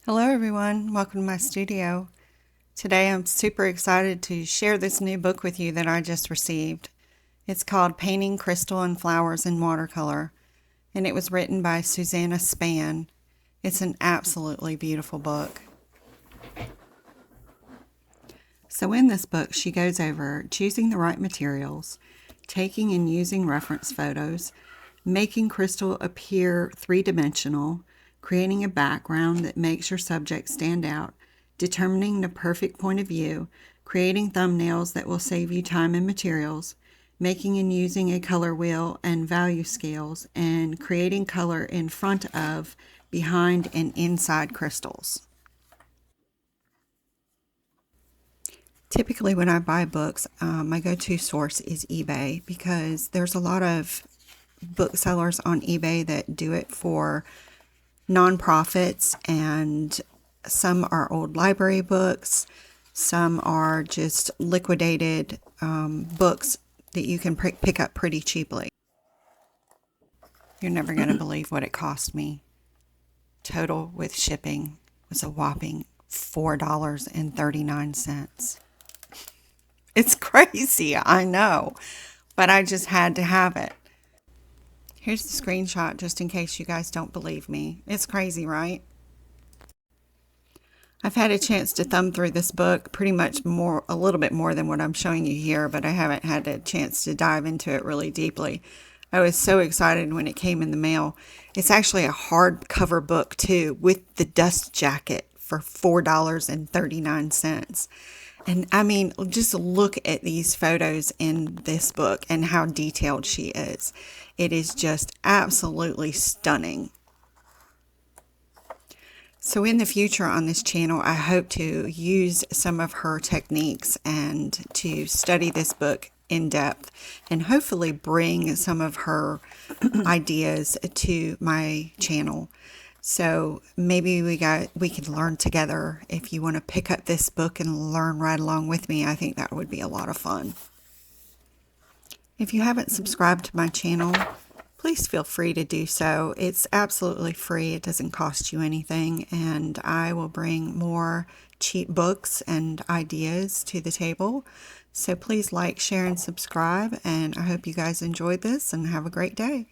Hello everyone, welcome to my studio. Today I'm super excited to share this new book with you that I just received. It's called Painting Crystal and Flowers in Watercolor, and it was written by Susanna Spann. It's an absolutely beautiful book. So in this book she goes over choosing the right materials, taking and using reference photos, making crystal appear three-dimensional, creating a background that makes your subject stand out, determining the perfect point of view, creating thumbnails that will save you time and materials, making and using a color wheel and value scales, and creating color in front of, behind, and inside crystals. Typically, when I buy books, my go-to source is eBay because there's a lot of booksellers on eBay that do it for nonprofits, and some are old library books, some are just liquidated books that you can pick up pretty cheaply. You're never going to believe what it cost me. Total with shipping was a whopping $4.39. It's crazy, I know, but I just had to have it. Here's the screenshot just in case you guys don't believe me. It's crazy, right? I've had a chance to thumb through this book pretty much a little bit more than what I'm showing you here, but I haven't had a chance to dive into it really deeply. I was so excited when it came in the mail. It's actually a hardcover book too, with the dust jacket for $4.39. And I mean, just look at these photos in this book and how detailed she is. It is just absolutely stunning. So in the future on this channel, I hope to use some of her techniques and to study this book in depth and hopefully bring some of her ideas to my channel. So maybe we can learn together. If you want to pick up this book and learn right along with me, I think that would be a lot of fun. If you haven't subscribed to my channel, please feel free to do so. It's absolutely free. It doesn't cost you anything, and I will bring more cheap books and ideas to the table. So please like, share, and subscribe, and I hope you guys enjoyed this and have a great day.